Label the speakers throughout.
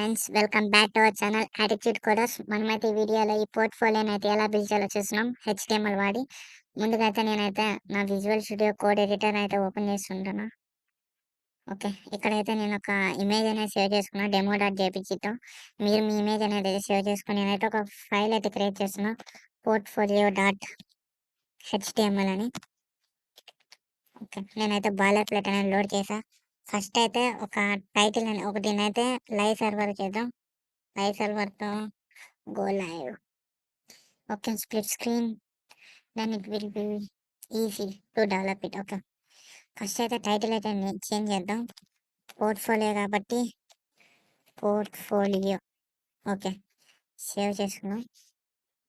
Speaker 1: Friends, welcome back to our channel attitude coders. మనమైతే ఈ వీడియోలో ఈ పోర్ట్ఫోలియోని అయితే ఎలా బిల్డ్ చేయాలో చూస్తున్నాం హెచ్టిఎంఎల్ వాడి. ముందుగా అయితే నేనైతే నా విజువల్ స్టూడియో కోడ్ ఎడిటర్ అయితే ఓపెన్ చేస్తుంటాను. ఓకే, ఇక్కడైతే నేను ఒక ఇమేజ్ అనేది సేవ్ చేసుకున్నా demo.jpgతో. మీరు మీ ఇమేజ్ అనేది అయితే సేవ్ చేసుకుని నేనైతే ఒక ఫైల్ అయితే క్రియేట్ చేస్తున్నా portfolio.html అని. ఓకే, నేనైతే బాయిలర్ ప్లేట్ అనేది లోడ్ చేసా. ఫస్ట్ అయితే ఒక టైటిల్ అని ఒకటినైతే లైవ్ సర్వర్ చేద్దాం. లైవ్ సర్వర్తో go live. Okay, split screen. Then it will be easy to develop it. Okay. First అయితే టైటిల్ అయితే చేంజ్ చేద్దాం. పోర్ట్ఫోలియో కాబట్టి పోర్ట్ఫోలియో. ఓకే, సేవ్ చేసుకున్నాం.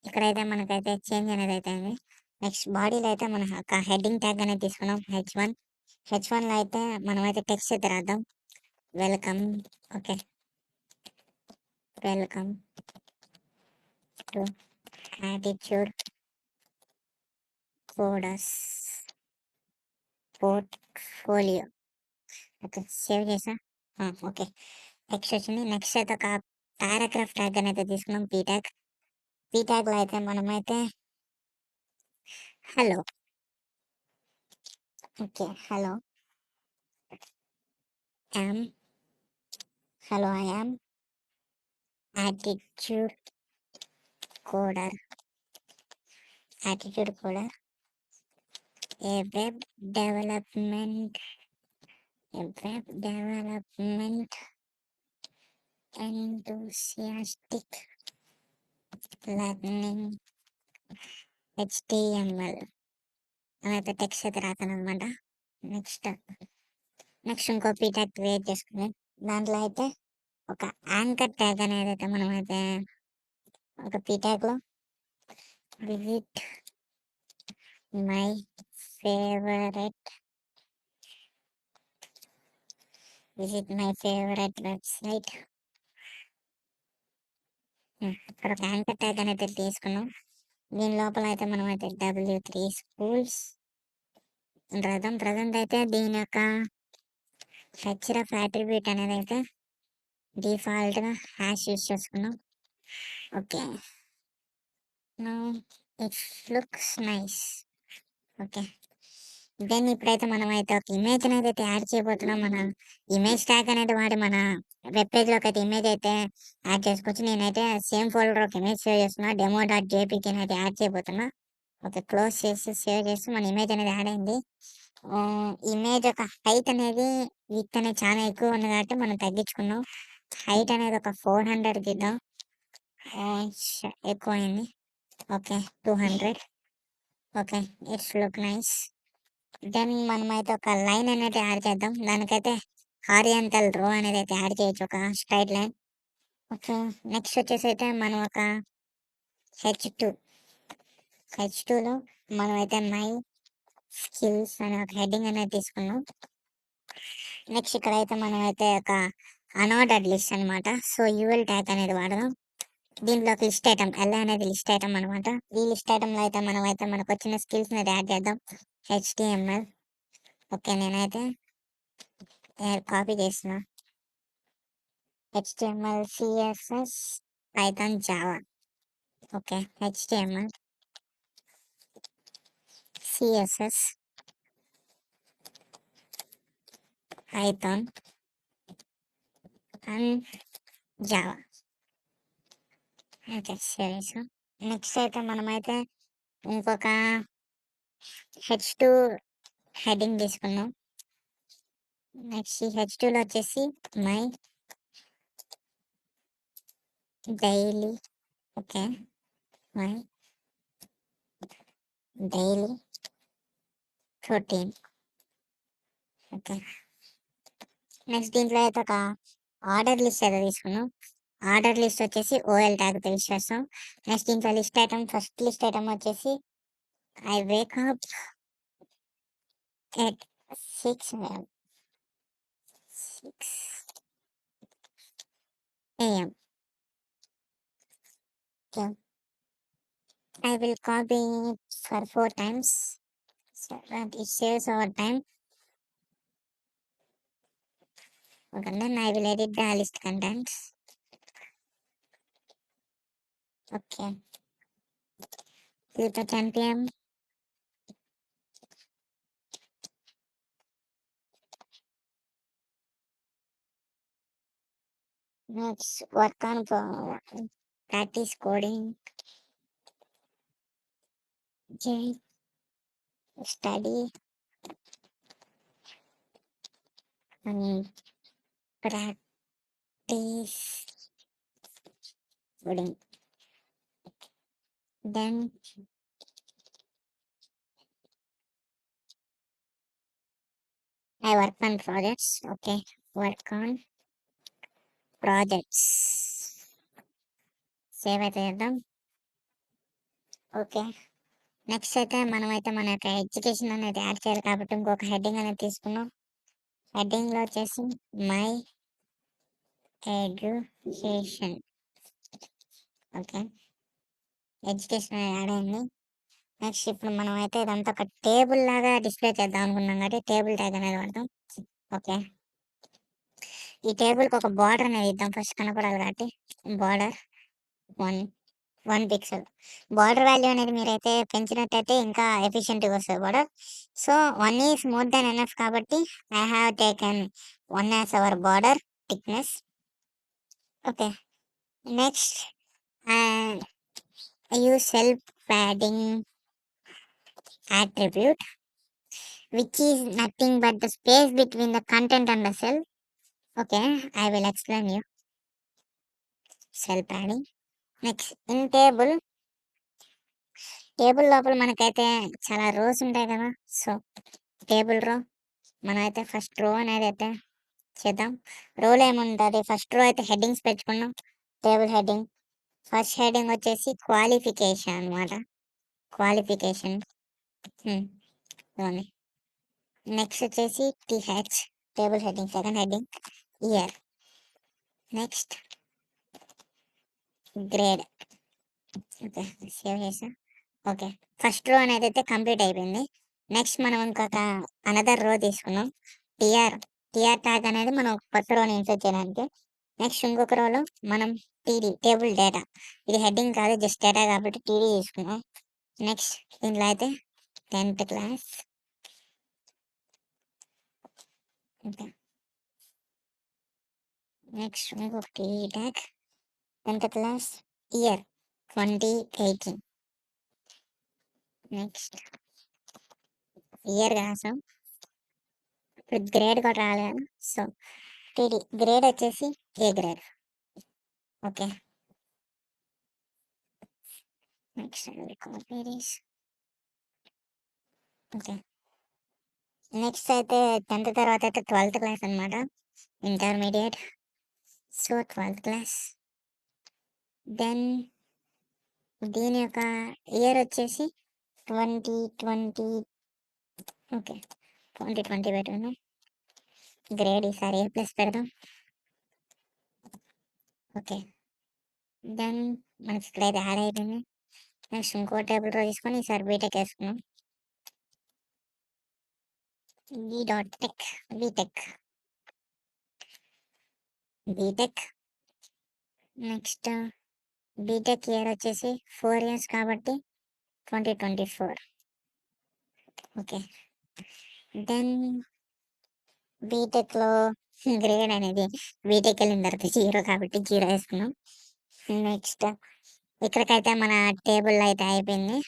Speaker 1: ఇక్కడైతే మనకైతే చేంజ్ అనేది అయితే అయింది. నెక్స్ట్ బాడీలో అయితే మనం ఒక హెడ్డింగ్ ట్యాగ్ అనేది తీసుకున్నాం హెచ్ వన్లో అయితే మనమైతే టెక్స్ట్ అయితే రాద్దాం. Welcome. Okay, welcome to attitude coders portfolio. Okay, save చేసా. ఓకే, నెక్స్ట్ వచ్చింది. నెక్స్ట్ అయితే ఒక పారాగ్రాఫ్ ట్యాగ్ అని అయితే తీసుకున్నాం. పీ ట్యాగ్లో అయితే మనమైతే hello. Okay, yam hello I am attitude కోడర్ A web development enthusiastic learning HTML అయితే టెక్స్ట్ అయితే రాతాను అనమాట. నెక్స్ట్ ఇంకో పీ ట్యాగ్ క్రియేట్ చేసుకుని దాంట్లో అయితే ఒక యాంకర్ ట్యాగ్ అనేది అయితే మనం అయితే ఒక పీ ట్యాగ్లో విజిట్ మై ఫేవరెట్ వెబ్సైట్. ఇక్కడ ఒక యాంకర్ ట్యాగ్ అనేది తీసుకున్నాం. దీని లోపల అయితే మనం అయితే W3 schools రాద్దాం. ప్రజెంట్ అయితే దీని యొక్క హెచ్రఫ్ అట్రిబ్యూట్ అనేది అయితే డిఫాల్ట్గా హ్యాష్ యూస్ చేసుకున్నాం. Okay, now it looks nice. Okay, then ఇప్పుడైతే మనం అయితే ఒక ఇమేజ్ అనేది అయితే యాడ్ చేయబోతున్నాం. మన ఇమేజ్ ట్యాగ్ అనేది వాడి మన వెబ్ పేజ్లోకి అయితే ఇమేజ్ అయితే యాడ్ చేసుకోవచ్చు. నేనైతే సేమ్ ఫోల్డర్ ఒక ఇమేజ్ సేవ్ చేస్తున్నా, demo.jpg అయితే యాడ్ చేయబోతున్నా. ఓకే, క్లోజ్ చేసి సేవ్ చేసి మన ఇమేజ్ అనేది యాడ్ అయింది. ఇమేజ్ ఒక హైట్ అనేది విత్ అనేది చాలా ఎక్కువ ఉంది కాబట్టి మనం తగ్గించుకున్నాం. హైట్ అనేది ఒక 400 ఇద్దాం. ఎక్కువ అయింది. Okay, 200. Okay, it's look nice. Then మనమైతే ఒక లైన్ అనేది యాడ్ చేద్దాం. దానికైతే హారిజంటల్ రో అనేది అయితే యాడ్ చేయొచ్చు, ఒక స్ట్రైట్ లైన్. ఓకే, నెక్స్ట్ వచ్చేసి అయితే మనం ఒక హెచ్ టూలో మనమైతే మై స్కిల్స్ అనే ఒక హెడ్డింగ్ అనేది తీసుకున్నాం. నెక్స్ట్ ఇక్కడైతే మనమైతే ఒక అన్ఆర్డర్డ్ లిస్ట్ అనమాట. సో యూఎల్ ట్యాగ్ అనేది వాడదాం. దీంట్లో ఒక లిస్ట్ ఐటమ్ ఎల్ అనేది లిస్ట్ ఐటమ్ అనమాట. ఈ లిస్ట్ ఐటమ్లో అయితే మనమైతే మనకు వచ్చిన స్కిల్స్ అనేది యాడ్ చేద్దాం. HTML. ఓకే, నేనైతే కాపీ చేసిన HTML, CSS, Python, Java. Okay, HTML, CSS, Python and Java. Okay, సరే. నెక్స్ట్ అయితే మనమైతే ఇంకొక H2 హెడ్డింగ్ తీసుకున్నాం. నెక్స్ట్ ఈ H2లో వచ్చేసి my daily. Okay, my daily routine. Okay, next దీంట్లో అయితే ఒక ఆర్డర్ లిస్ట్ అయితే తీసుకున్నాం. ఆర్డర్ లిస్ట్ వచ్చేసి ఓఎల్ ట్యాగ్ యూస్ చేస్తాం. నెక్స్ట్ దీంట్లో list item, first list item వచ్చేసి I wake up at 6 AM. Okay. I will copy it for 4 times so that it saves our time. Okay, then I will edit the list contents. Okay. sleep at 10 p.m. Next, work on practice coding. Okay. Study and practice coding. Then I work on projects. Okay. Work on projects. Save అయితే చేద్దాం. Okay. Next అయితే మనమైతే మన యొక్క education అనేది add చేయాలి కాబట్టి ఇంకొక హెడ్డింగ్ అనేది తీసుకున్నాం. హెడ్డింగ్లో వచ్చేసి మై ఎడ్యుకేషన్. ఓకే. ఎడ్యుకేషన్ అనేది యాడ్ అయింది. నెక్స్ట్ ఇప్పుడు మనం అయితే ఇదంతా ఒక టేబుల్ లాగా డిస్ప్లే చేద్దాం అనుకున్నాం కాబట్టి టేబుల్ ట్యాగ్ అనేది వాడదాం. ఓకే. ఈ టేబుల్కి ఒక బార్డర్ అనేది ఇద్దాం ఫస్ట్ కనపడాలి కాబట్టి బార్డర్ 1 పిక్సెల్. బార్డర్ వాల్యూ అనేది మీరైతే పెంచినట్టయితే ఇంకా ఎఫిషియెంట్గా వస్తుంది border. So 1 is more than enough కాబట్టి I have taken 1 as our border thickness. Okay. Next use self padding attribute which is nothing but the space between the content and the cell. Okay, I will explain you. Cell padding. Next, in table లోపల మనకైతే చాలా rose ఉంటాయి కదా. So table రో మనం అయితే first row అనేది అయితే చేద్దాం. రోలో ఏముంటుంది, ఫస్ట్ రో అయితే హెడ్డింగ్స్ పెట్టుకున్నాం. టేబుల్ హెడ్డింగ్ ఫస్ట్ హెడ్డింగ్ వచ్చేసి క్వాలిఫికేషన్ అనమాట. క్వాలిఫికేషన్. నెక్స్ట్ వచ్చేసి TH table heading second heading year. Next grade. Okay, save చేసా. ఓకే, ఫస్ట్ రో అనేది అయితే కంప్లీట్ అయిపోయింది. నెక్స్ట్ మనం ఇంకొక అనదర్ రో తీసుకున్నాం. టిఆర్ ట్యాగ్ అనేది మనం కొత్త రోని ఇన్సర్ట్ చేయడానికి. నెక్స్ట్ ఇంకొక రోలో మనం టీడీ టేబుల్ డేటా, ఇది హెడ్డింగ్ కాదు జస్ట్ డేటా కాబట్టి టీడీ తీసుకున్నాం. నెక్స్ట్ దీంట్లో అయితే 10th క్లాస్. ఓకే. నెక్స్ట్ ఇంకొక TD tag 10th class year 2018. Next year రాసాం. ఇప్పుడు గ్రేడ్ కూడా రాలేదు కదా. సో టీడీ గ్రేడ్ వచ్చేసి A grade. Okay. Next copy this. Okay. Next అయితే 10th తర్వాత అయితే 12th క్లాస్ అనమాట, intermediate. So 12th class. Then దీని యొక్క ఇయర్ వచ్చేసి 2020. ఓకే, 2020 పెట్టుకున్నాం. గ్రేడ్ ఈసారి A+ పెడదాం. ఓకే. దెన్ మనకి ఇక్కడైతే యాడ్ అయిపోయింది. నెక్స్ట్ ఇంకో టేబుల్ రో తీసుకొని ఈసారి బీటెక్ వేసుకున్నాం. B.Tech BTech. Next BTech year వచ్చేసి 4 years కాబట్టి 2024. ఓకే. దెన్ బీటెక్లో గ్రేడ్ అనేది బీటెక్ వెళ్ళిన తర్వాత 0 కాబట్టి 0 వేసుకున్నాం. నెక్స్ట్ ఇక్కడికైతే మన టేబుల్ అయితే అయిపోయింది.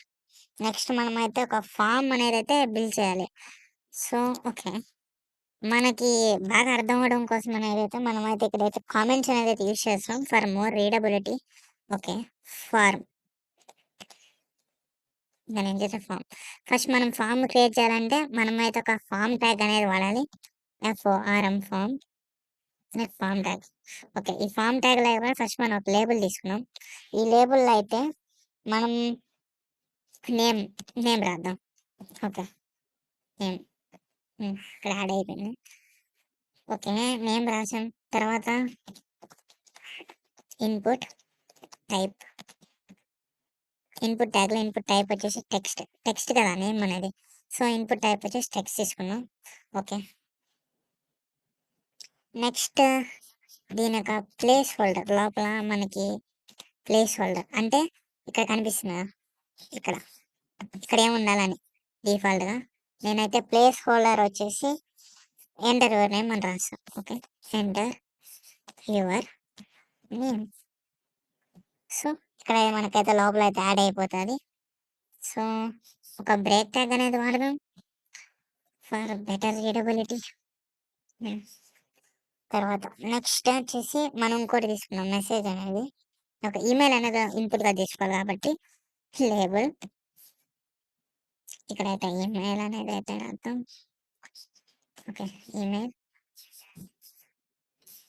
Speaker 1: నెక్స్ట్ మనం అయితే ఒక ఫామ్ అనేది అయితే బిల్డ్ చేయాలి. సో ఓకే, మనకి బాగా అర్థం అవడం కోసం అనేది అయితే మనం అయితే ఇక్కడైతే కామెంట్స్ అనేది అయితే యూజ్ చేస్తాం for more readability. Okay. Form, దాని ఏం చేసే ఫామ్. ఫస్ట్ మనం ఫామ్ క్రియేట్ చేయాలంటే మనం అయితే ఒక ఫామ్ ట్యాగ్ అనేది వాడాలి. FORM form. Next form tag. Okay, ఈ ఫామ్ ట్యాగ్ లేకపోతే ఫస్ట్ మనం ఒక లేబుల్ తీసుకున్నాం. ఈ లేబుల్లో అయితే మనం నేమ్ రాద్దాం. ఓకే, నేమ్ ఇక్కడ యాడ్ అయిపోయింది. ఓకే, నేమ్ రాసాం. తర్వాత ఇన్పుట్ టైప్. ఇన్పుట్ ట్యాగ్లో ఇన్పుట్ టైప్ వచ్చేసి టెక్స్ట్ కదా నేమ్ అనేది. సో ఇన్పుట్ టైప్ వచ్చేసి టెక్స్ట్ తీసుకున్నాం. ఓకే. నెక్స్ట్ దీని యొక్క ప్లేస్ హోల్డర్ లోపల మనకి ప్లేస్ హోల్డర్ అంటే ఇక్కడ కనిపిస్తుందా? ఇక్కడ. ఇక్కడ ఏముండాలని డిఫాల్ట్‌గా నేనైతే ప్లేస్ హోల్డర్ వచ్చేసి ఎంటర్ యువర్ నేమ్ అని రాస్తా. Okay. Enter your name. So, ఇక్కడ మనకైతే లోపలైతే యాడ్ అయిపోతది. సో, ఒక బ్రేక్ ట్యాగ్ అనేది వాడదాం ఫర్ బెటర్ రీడబిలిటీ. హ్మ్. తర్వాత నెక్స్ట్ వచ్చేసి మనం ఇంకోటి తీసుకున్నాం మెసేజ్ అనేది. ఒక ఈమెయిల్ అనేది ఇన్‌పుట్‌గా తీసుకోవాలి కాబట్టి లేబుల్ ఇక్కడైతే ఈమెయిల్ అనేది అయితే రాద్దాం. ఓకే. ఈమెయిల్,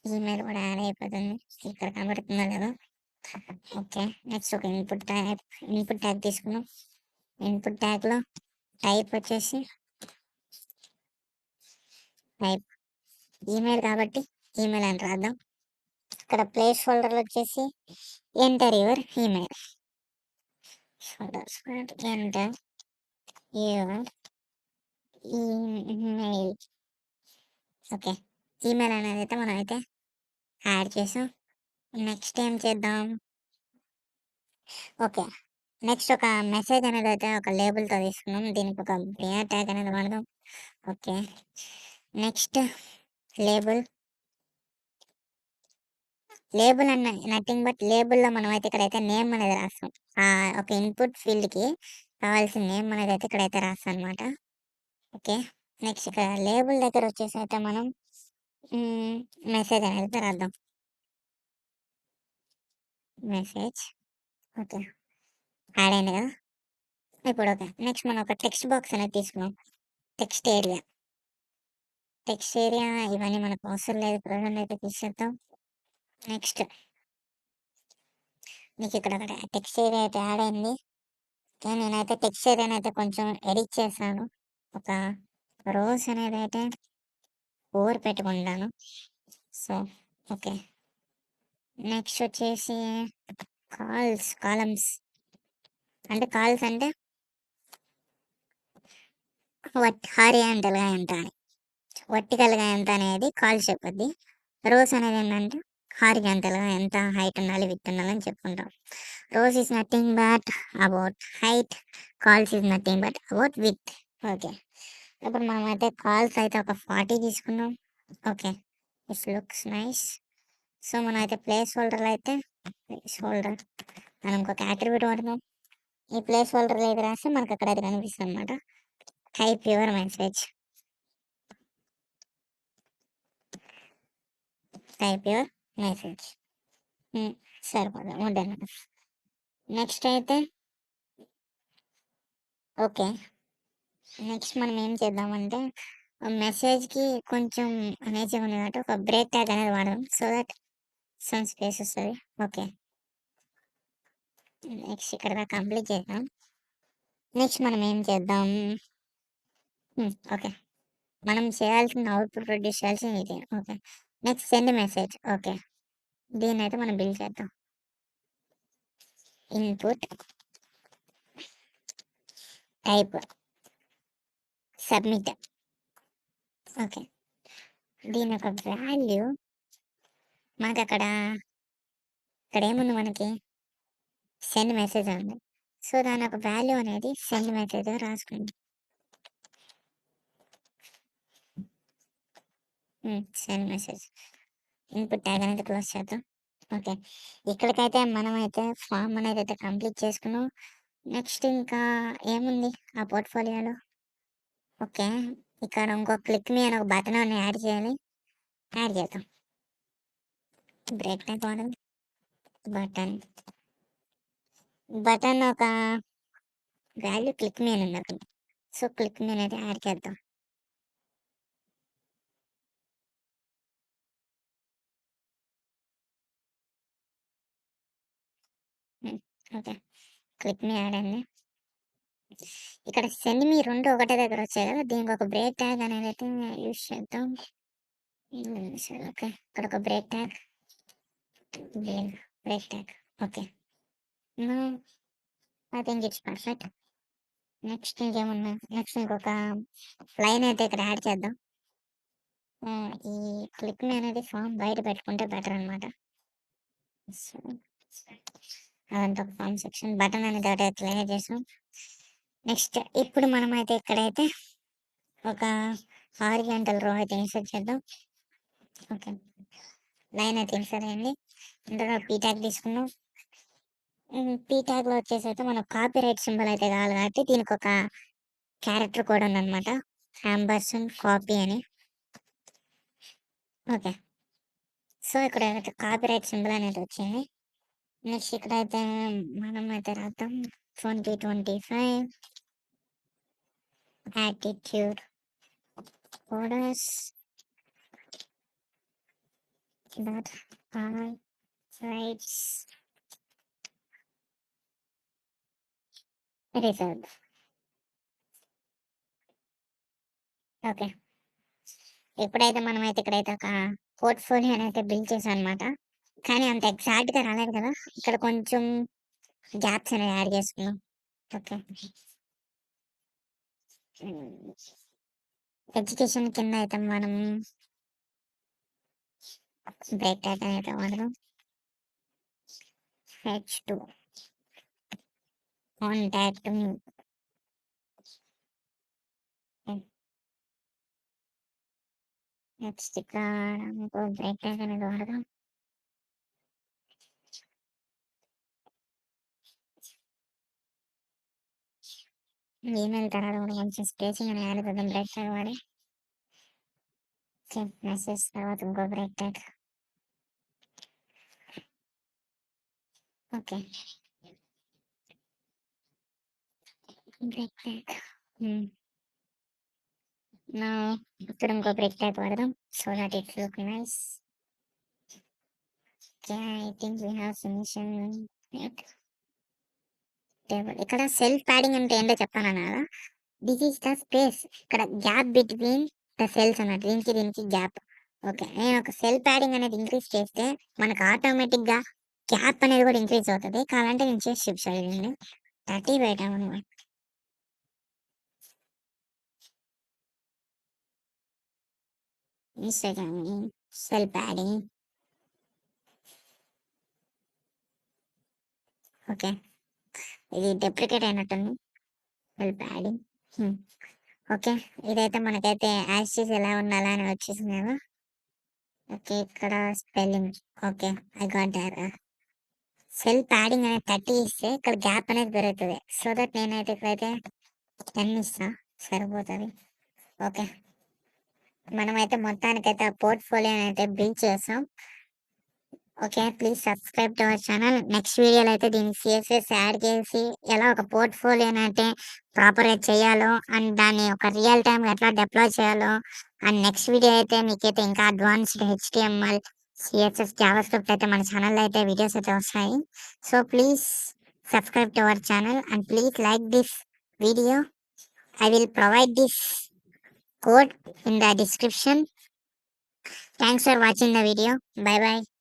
Speaker 1: ఈమెయిల్ కూడా యాడ్ అయిపోతుంది. ఇక్కడ కనబడుతుందో లేదో. ఓకే. నెక్స్ట్ ఒక ఇన్‌పుట్ ట్యాగ్ తీసుకున్నాం. ఇన్‌పుట్ ట్యాగ్‌లో టైప్ వచ్చేసి టైప్ ఈమెయిల్ కాబట్టి ఈమెయిల్ అని రాద్దాం. ఇక్కడ ప్లేస్ హోల్డర్‌లో వచ్చేసి enter your email. Enter your email. Okay. Email అనేది అయితే మనం అయితే యాడ్ చేసాం. నెక్స్ట్ ఏం చేద్దాం? ఓకే. నెక్స్ట్ ఒక మెసేజ్ అనేది అయితే ఒక లేబుల్‌తో తీసుకున్నాం. దీనికి ఒక బ్రేర్ ట్యాగ్ అనేది వాడదాం. ఓకే. Next label. లేబుల్ అన్న నథింగ్ బట్ లేబుల్‌లో మనమైతే ఇక్కడైతే నేమ్ అనేది రాస్తాం. ఒక ఇన్‌పుట్ ఫీల్డ్‌కి కావాల్సిన నేమ్ అనేది అయితే ఇక్కడైతే రాస్తాం అనమాట. ఓకే. నెక్స్ట్ ఇక్కడ లేబుల్ దగ్గర వచ్చేసి అయితే మనం మెసేజ్ అనేది రాద్దాం. మెసేజ్. ఓకే. యాడ్ అయింది కదా! ఇప్పుడు ఓకే. నెక్స్ట్ మనం ఒక టెక్స్ట్ బాక్స్ అనేది తీసుకున్నాం. Text area. టెక్స్ట్ ఏరియా ఇవన్నీ మనకు అవసరం లేదు. ప్రెజెంట్ అయితే తీసేద్దాం. నెక్స్ట్ నీకు ఇక్కడ ఒకటి టెక్స్ట్ ఏరియా అయితే యాడ్ అయింది. కానీ నేనైతే టెక్స్ట్ ఏరియాని అయితే కొంచెం ఎడిట్ చేశాను. ఒక రోస్ అనేది అయితే 4 పెట్టుకుంటాను. So, okay. నెక్స్ట్ వచ్చేసి కాలమ్స్ అంటే కాల్స్ అంటే హారిజాంటల్‌గా ఎంత అని. వర్టికల్‌గా ఎంత అనేది కాల్స్ చెప్పద్ది. రోస్ అనేది ఏంటంటే హారిజాంటల్‌గా ఎంత హైట్ ఉండాలి, విడ్త్ ఉండాలని చెప్పుకుంటాం. Rows is nothing but about height. Cols is nothing but about width. Okay. ఇప్పుడు మనమైతే కాల్స్ అయితే ఒక 40 తీసుకున్నాం. Okay. This looks nice. So, మనమైతే ప్లేస్ హోల్డర్‌లో అయితే ప్లేస్ హోల్డర్ మనం ఇంకొక అట్రిబ్యూట్ వాడదాం. ఈ ప్లేస్ హోల్డర్‌లో ఏది రాస్తే మనకు అక్కడ అది కనిపిస్తుందన్నమాట. Type your message. Type your message. సరిపోదు. డన్. నెక్స్ట్ అయితే ఓకే. నెక్స్ట్ మనం ఏం చేద్దామంటే మెసేజ్‌కి కొంచెం అనేజిగా ఉంది కాబట్టి ఒక బ్రేక్ ట్యాగ్ అనేది వాడదాం. సో దట్ సమ్ స్పేస్ వస్తది. ఓకే. నెక్స్ట్ ఇక్కడ దాకా కంప్లీట్ చేద్దాం. నెక్స్ట్ మనం ఏం చేద్దాం? ఓకే. మనం చేయాల్సిన అవుట్‌పుట్ ప్రొడ్యూస్ చేయాల్సింది ఇది. Okay. Next send message. Okay. దీన్నైతే మనం బిల్డ్ చేద్దాం. Input type submit. ఓకే. దీని యొక్క వాల్యూ మనకక్కడ ఇక్కడేముంది మనకి సెండ్ మెసేజ్ ఉంది. సో, దాని యొక్క వాల్యూ అనేది సెండ్ మెసేజ్‌గా రాసుకోండి. Send message. ఇన్‌పుట్ ట్యాగ్ అనేది క్లోజ్ చేద్దాం. ఓకే. ఇక్కడికైతే మనమైతే ఫార్మ్ అనేదైతే కంప్లీట్ చేసుకున్నాం. నెక్స్ట్ ఇంకా ఏముంది ఆ పోర్ట్‌ఫోలియోలో? ఓకే. ఇక్కడ ఇంకో క్లిక్ మీ అని ఒక బటన్ అని యాడ్ చేయాలి. యాడ్ చేద్దాం. బ్రేక్ ట్యాగ్ వాడాలి. బటన్. బటన్ ఒక వాల్యూ క్లిక్ మీ అని ఉంది అక్కడ. సో, క్లిక్ మీ అనేది యాడ్ చేద్దాం. ఓకే. క్లిక్ మీ యాడ్ అయింది. ఇక్కడ సెండ్ మీ 2 ఒకటే దగ్గర వచ్చాయి కదా! దీనికి ఒక బ్రేక్ ట్యాగ్ అనేది అయితే యూజ్ చేద్దాం. సరే ఓకే. ఇక్కడ ఒక break tag. Break tag. Okay. Now I think it's perfect. Next ఇంకేమున్నాయి? నెక్స్ట్ ఇంకొక లైన్ అయితే ఇక్కడ యాడ్ చేద్దాం. ఈ క్లిక్ మీ అనేది ఫార్మ్ బయట పెట్టుకుంటే బెటర్ అనమాట. సో, అదంతా ఒక ఫామ్ సెక్షన్. బటన్ అనేది ఒకటి క్లియర్ చేసాం. నెక్స్ట్ ఇప్పుడు మనమైతే ఇక్కడైతే ఒక హారిజాంటల్ రో అయితే ఇన్సర్ట్ చేద్దాం. ఓకే, లైన్ అయితే ఇన్సర్ట్ అయింది. ఇందులో పీ ట్యాగ్ తీసుకున్నాం. పీ ట్యాగ్లో వచ్చేసి అయితే మనకు కాపీ రైట్ సింబల్ అయితే కావాలి కాబట్టి దీనికి ఒక క్యారెక్టర్ కూడా ఉందన్నమాట, యాంబర్సన్ కాపీ అని. ఓకే, సో ఇక్కడ కాపీ రైట్ సింబల్ అనేది వచ్చింది. నెక్స్ట్ ఇక్కడైతే మనం అయితే రాద్దాం 2025 attitude orders that are rights reserved. Okay, ఎప్పుడైతే మనమైతే ఇక్కడైతే ఒక పోర్ట్ఫోలియో అయితే బిల్డ్ చేసాం అనమాట. కానీ అంత ఎగ్జాక్ట్గా రాలేదు కదా, ఇక్కడ కొంచెం గ్యాప్స్ అనేవి యాడ్ చేసుకున్నాం. ఓకే, ఎడ్యుకేషన్ కింద అయితే మనం బ్రేక్ ట్యాగ్ అయితే వాడదాం. H2 contact me. నెక్స్ట్ ఇక్కడ ఇంకో బ్రేక్ ట్యాగ్ అనేది వాడదాం. ఈమెయిల్ తర్వాత కూడా కొంచెం స్పేసింగ్ అని యాడ్ చేద్దాం బ్రేక్ ట్యాగ్ వాడి. మెసేజ్ తర్వాత ఇంకో break tag. Okay, break tag. నా ఇక్కడ ఇంకో బ్రేక్ ట్యాగ్ వాడదాం so that it look nice. I think we have finished table. ఇక్కడ సెల్ఫ్ ప్యాడింగ్ అంటే ఏంటో చెప్తాను కదా, దిస్ ఈస్ ద స్పేస్, ఇక్కడ గ్యాప్ బిట్వీన్ ద సెల్స్ అన్నట్టు, దీనికి దీనికి గ్యాప్. ఓకే, నేను ఒక సెల్ ప్యాడింగ్ అనేది ఇంక్రీజ్ చేస్తే మనకు ఆటోమేటిక్గా గ్యాప్ అనేది కూడా ఇంక్రీజ్ అవుతుంది. కావాలంటే నేను చేసి చూపించాను. 30 పెట్టాము. Cell padding. ఓకే, ఇది డెప్రికేట్ అయినట్టుంది సెల్ ప్యాడింగ్. ఓకే, ఇదైతే మనకైతే యాక్సిస్ ఎలా ఉండాలా అని వచ్చేసింది కదా. ఓకే, ఇక్కడ spelling. Okay, I got that. Cell padding అనేది 30 ఇస్తే ఇక్కడ గ్యాప్ అనేది పెరుగుతుంది. సో దట్ నేనైతే ఇక్కడైతే 10 ఇస్తా, సరిపోతుంది. ఓకే, మనమైతే మొత్తానికైతే ఆ పోర్ట్ఫోలియో అయితే బిల్డ్ చేస్తాం. Okay, please subscribe to our channel. Next వీడియోలో అయితే దీనికి సిఎస్ఎస్ యాడ్ చేసి ఎలా ఒక పోర్ట్ఫోలియోని అయితే ప్రాపర్గా చేయాలో అండ్ దాన్ని ఒక రియల్ టైం ఎట్లా డిప్లాయ్ చేయాలో అండ్ నెక్స్ట్ వీడియో అయితే మీకైతే ఇంకా అడ్వాన్స్డ్ HTML సిఎస్ఎస్ జావాస్క్రిప్ట్ అయితే మన ఛానల్లో అయితే వీడియోస్ అయితే వస్తాయి. So please subscribe to our channel and please like this video. I will provide this code in the description. Thanks for watching the video. Bye bye.